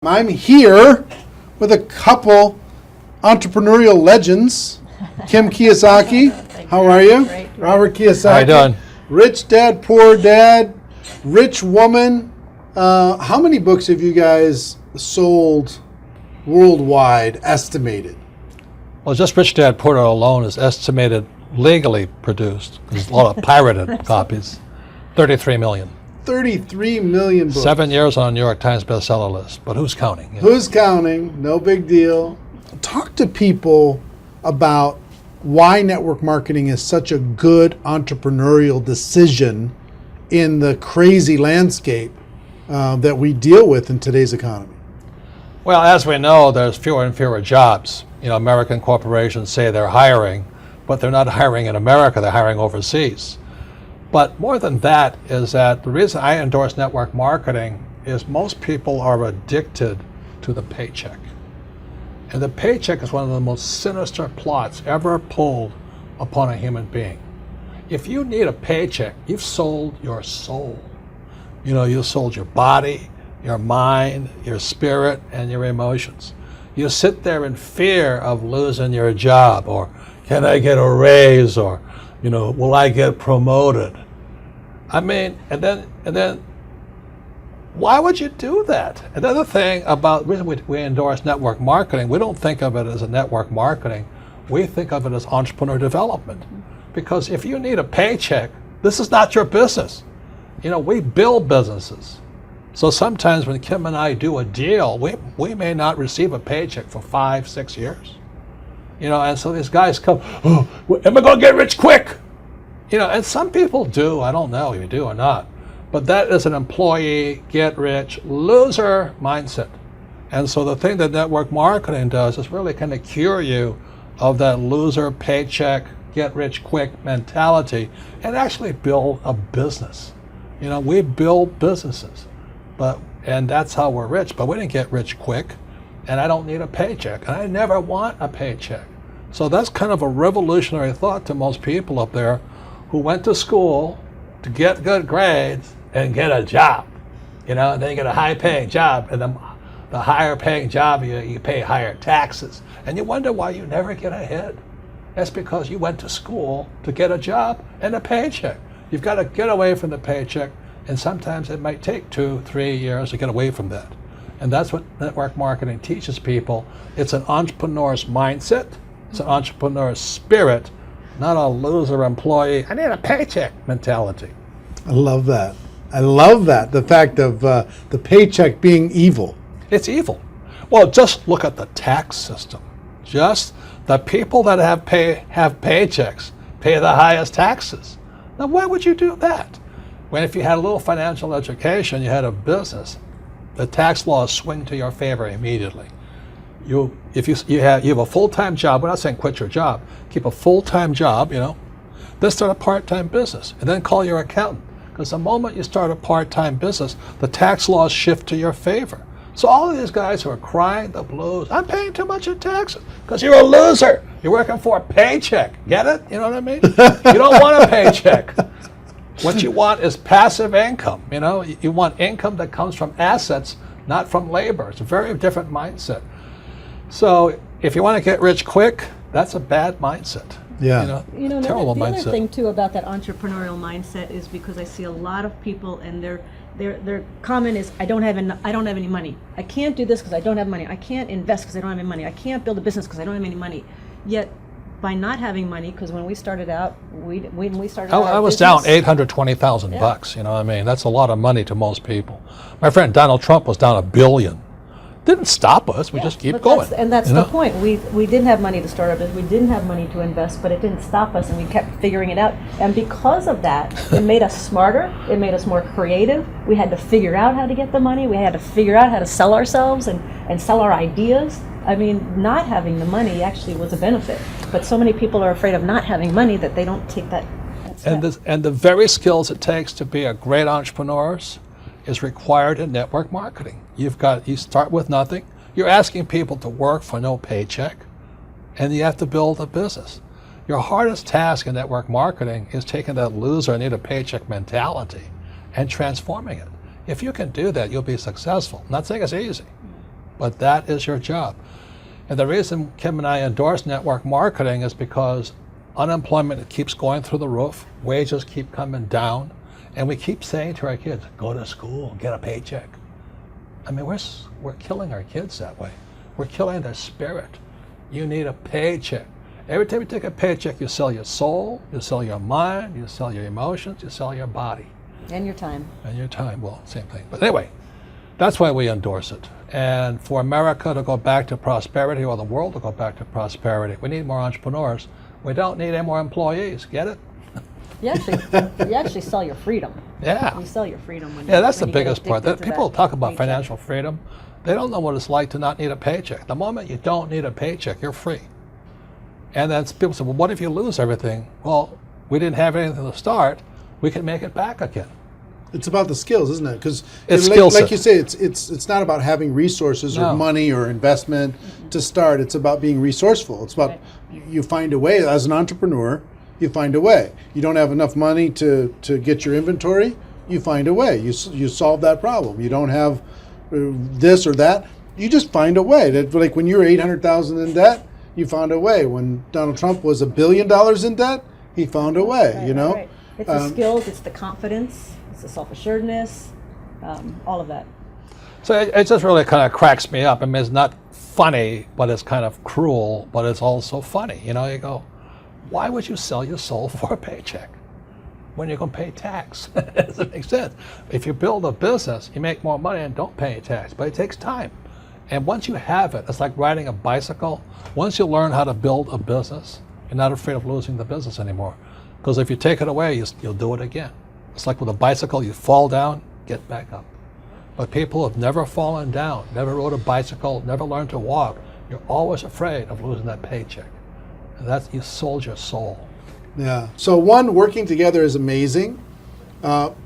I'm here with a couple entrepreneurial legends. Kim Kiyosaki, how are you? Great. Robert Kiyosaki. How you doing? Rich Dad, Poor Dad, Rich Woman. How many books have you guys sold worldwide, estimated? Well, just Rich Dad Poor Dad alone is estimated legally produced. There's a lot of pirated copies. 33 million. 33 million books. 7 years on a New York Times bestseller list, but who's counting? You know? Who's counting? No big deal. Talk to people about why network marketing is such a good entrepreneurial decision in the crazy landscape that we deal with in today's economy. Well, as we know, there's fewer and fewer jobs. You know, American corporations say they're hiring, but they're not hiring in America, they're hiring overseas. But more than that is that the reason I endorse network marketing is most people are addicted to the paycheck. And the paycheck is one of the most sinister plots ever pulled upon a human being. If you need a paycheck, you've sold your soul. You know, you sold your body, your mind, your spirit, and your emotions. You sit there in fear of losing your job, or can I get a raise, or, you know, will I get promoted? I mean, and then, why would you do that? Another thing about the reason we endorse network marketing, we don't think of it as a network marketing. We think of it as entrepreneur development. Because if you need a paycheck, this is not your business. You know, we build businesses. So sometimes when Kim and I do a deal, we may not receive a paycheck for 5-6 years. You know, and so these guys come, oh, am I going to get rich quick? You know, and some people do. I don't know if you do or not. But that is an employee, get rich, loser mindset. And so the thing that network marketing does is really kind of cure you of that loser paycheck, get rich quick mentality and actually build a business. You know, we build businesses, and that's how we're rich. But we didn't get rich quick, and I don't need a paycheck, and I never want a paycheck. So that's kind of a revolutionary thought to most people up there who went to school to get good grades and get a job. You know, and then you get a high-paying job, and the higher-paying job, you pay higher taxes, and you wonder why you never get ahead. That's because you went to school to get a job and a paycheck. You've got to get away from the paycheck, and sometimes it might take 2-3 years to get away from that. And that's what network marketing teaches people. It's an entrepreneur's mindset, it's an entrepreneur's spirit, not a loser employee, I need a paycheck mentality. I love that. I love that, the fact of the paycheck being evil. It's evil. Well, just look at the tax system. Just the people that have paychecks pay the highest taxes. Now, why would you do that? When if you had a little financial education, you had a business, the tax laws swing to your favor immediately. If you have a full-time job, we're not saying quit your job, keep a full-time job, you know, then start a part-time business, and then call your accountant. Because the moment you start a part-time business, the tax laws shift to your favor. So all of these guys who are crying the blues, I'm paying too much in taxes, because you're a loser. You're working for a paycheck. Get it? You know what I mean? You don't want a paycheck. What you want is passive income. You know, you want income that comes from assets, not from labor. It's a very different mindset. So if you want to get rich quick, that's a bad mindset. Yeah. You know, terrible the mindset. other thing too about that entrepreneurial mindset is because I see a lot of people and their comment is, I don't have any money. I can't do this because I don't have money. I can't invest because I don't have any money. I can't build a business because I don't have any money. Yet, by not having money, because when we started out, I was down $820,000 bucks. You know what I mean? That's a lot of money to most people. My friend Donald Trump was down $1 billion. Didn't stop us. We just keep going. That's the point. We didn't have money to start our business. We didn't have money to invest, but it didn't stop us, and we kept figuring it out. And because of that, it made us smarter. It made us more creative. We had to figure out how to get the money. We had to figure out how to sell ourselves and sell our ideas. I mean, not having the money actually was a benefit. But so many people are afraid of not having money that they don't take that step. And the very skills it takes to be a great entrepreneur is required in network marketing. You start with nothing. You're asking people to work for no paycheck, and you have to build a business. Your hardest task in network marketing is taking that loser, I need a paycheck mentality and transforming it. If you can do that, you'll be successful. I'm not saying it's easy, but that is your job. And the reason Kim and I endorse network marketing is because unemployment keeps going through the roof, wages keep coming down, and we keep saying to our kids, go to school, get a paycheck. I mean, we're killing our kids that way. We're killing their spirit. You need a paycheck. Every time you take a paycheck, you sell your soul, you sell your mind, you sell your emotions, you sell your body. And your time. And your time, well, same thing. But anyway, that's why we endorse it. And for America to go back to prosperity, or the world to go back to prosperity, we need more entrepreneurs. We don't need any more employees. Get it? You actually sell your freedom. Yeah. You sell your freedom when Yeah, that's when the you get biggest part. addicted to People that talk about paycheck. financial freedom. They don't know what it's like to not need a paycheck. The moment you don't need a paycheck, you're free. And then people say, well, what if you lose everything? Well, we didn't have anything to start. We can make it back again. It's about the skills, isn't it? Because It's skill set. like you say, it's not about having resources or No. money or investment to start. It's about being resourceful. It's about you find a way as an entrepreneur. You find a way. You don't have enough money to get your inventory. You find a way. You solve that problem. You don't have this or that. You just find a way. That, like when you were $800,000 in debt, you found a way. When Donald Trump was $1 billion in debt, he found a way. Right, you know. right. It's the skills, it's the confidence, it's the self-assuredness, all of that. So it just really kind of cracks me up. I mean, it's not funny, but it's kind of cruel, but it's also funny. You know, you go, why would you sell your soul for a paycheck when you're going to pay tax? It doesn't make sense. If you build a business, you make more money and don't pay tax, but it takes time. And once you have it, it's like riding a bicycle. Once you learn how to build a business, you're not afraid of losing the business anymore. Because if you take it away, you'll do it again. It's like with a bicycle, you fall down, get back up. But people have never fallen down, never rode a bicycle, never learned to walk. You're always afraid of losing that paycheck. And that's, you sold your soul. Yeah. So one, working together is amazing.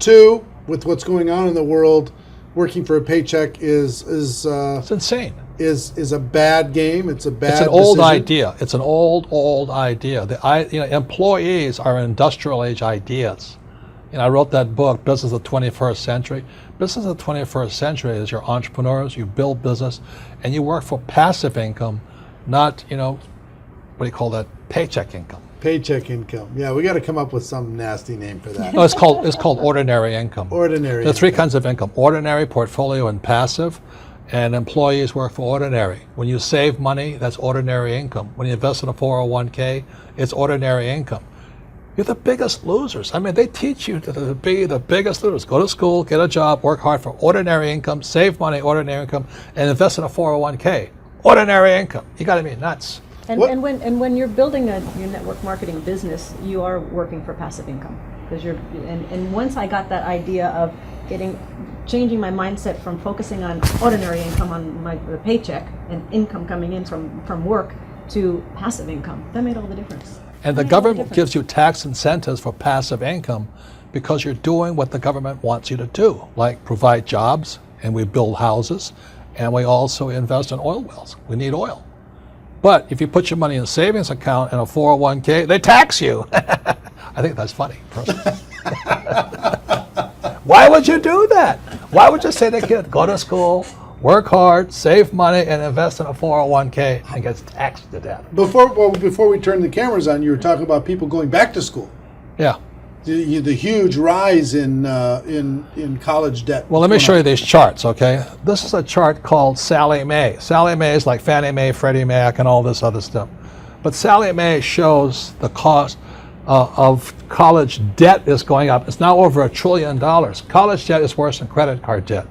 Two, with what's going on in the world, working for a paycheck is It's insane. is a bad game. It's a bad. It's an old decision. idea. It's an old idea. Employees are industrial age ideas. I wrote that book, Business of the 21st Century. Business of the 21st Century is your entrepreneurs, you build business, and you work for passive income, not, what do you call that, paycheck income. Paycheck income. Yeah, we got to come up with some nasty name for that. No, it's called ordinary income. Ordinary. There are three kinds of income: ordinary, portfolio, and passive. And employees work for ordinary. When you save money, that's ordinary income. When you invest in a 401k, it's ordinary income. You're the biggest losers. I mean, they teach you to be the biggest losers. Go to school, get a job, work hard for ordinary income, save money, ordinary income, and invest in a 401k. Ordinary income. You got to be nuts. And, What- and when you're building your network marketing business, you are working for passive income because and once I got that idea of changing my mindset from focusing on ordinary income on the paycheck and income coming in from work to passive income, that made all the difference. And the government gives you tax incentives for passive income because you're doing what the government wants you to do, like provide jobs, and we build houses, and we also invest in oil wells. We need oil. But if you put your money in a savings account and a 401k, they tax you. I think that's funny, personally. Why would you do that? Why would you say to a kid, go to school, work hard, save money, and invest in a 401k and gets taxed to death? Before we turn the cameras on, you were talking about people going back to school. Yeah. The huge rise in college debt. Well, let me show you these charts, okay? This is a chart called Sallie Mae. Sallie Mae is like Fannie Mae, Freddie Mac, and all this other stuff. But Sallie Mae shows the cost of college debt is going up. It's now over $1 trillion. College debt is worse than credit card debt.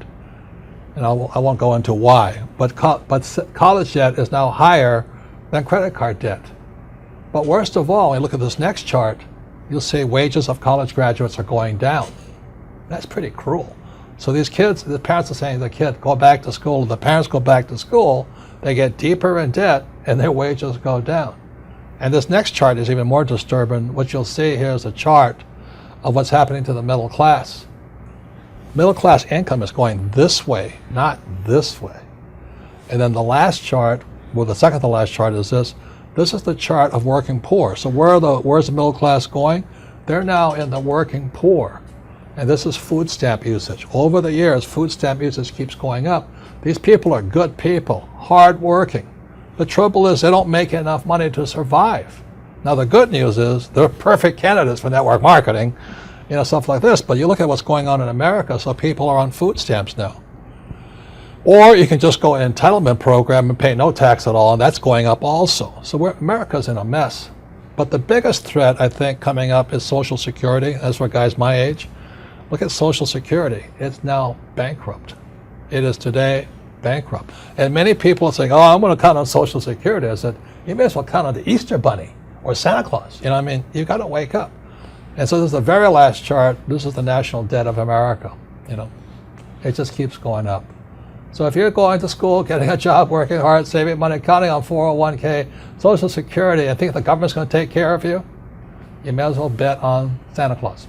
And I won't go into why. But college debt is now higher than credit card debt. But worst of all, when you look at this next chart, you'll see wages of college graduates are going down. That's pretty cruel. So these kids, the parents are saying to the kid, go back to school. The parents go back to school, they get deeper in debt, and their wages go down. And this next chart is even more disturbing. What you'll see here is a chart of what's happening to the middle class. Middle class income is going this way, not this way. And then the last chart, well, the second to last chart is this. This is the chart of working poor. So where's the middle class going? They're now in the working poor. And this is food stamp usage. Over the years, food stamp usage keeps going up. These people are good people, hardworking. The trouble is they don't make enough money to survive. Now the good news is they're perfect candidates for network marketing, stuff like this. But you look at what's going on in America, so people are on food stamps now. Or you can just go an entitlement program and pay no tax at all, and that's going up also. So America's in a mess. But the biggest threat, I think, coming up is Social Security. That's for guys my age. Look at Social Security. It's now bankrupt. It is today bankrupt. And many people are saying, oh, I'm going to count on Social Security. I said, you may as well count on the Easter Bunny or Santa Claus. You've got to wake up. And so this is the very last chart. This is the national debt of America. It just keeps going up. So if you're going to school, getting a job, working hard, saving money, counting on 401k, Social Security, and think the government's going to take care of you, you may as well bet on Santa Claus.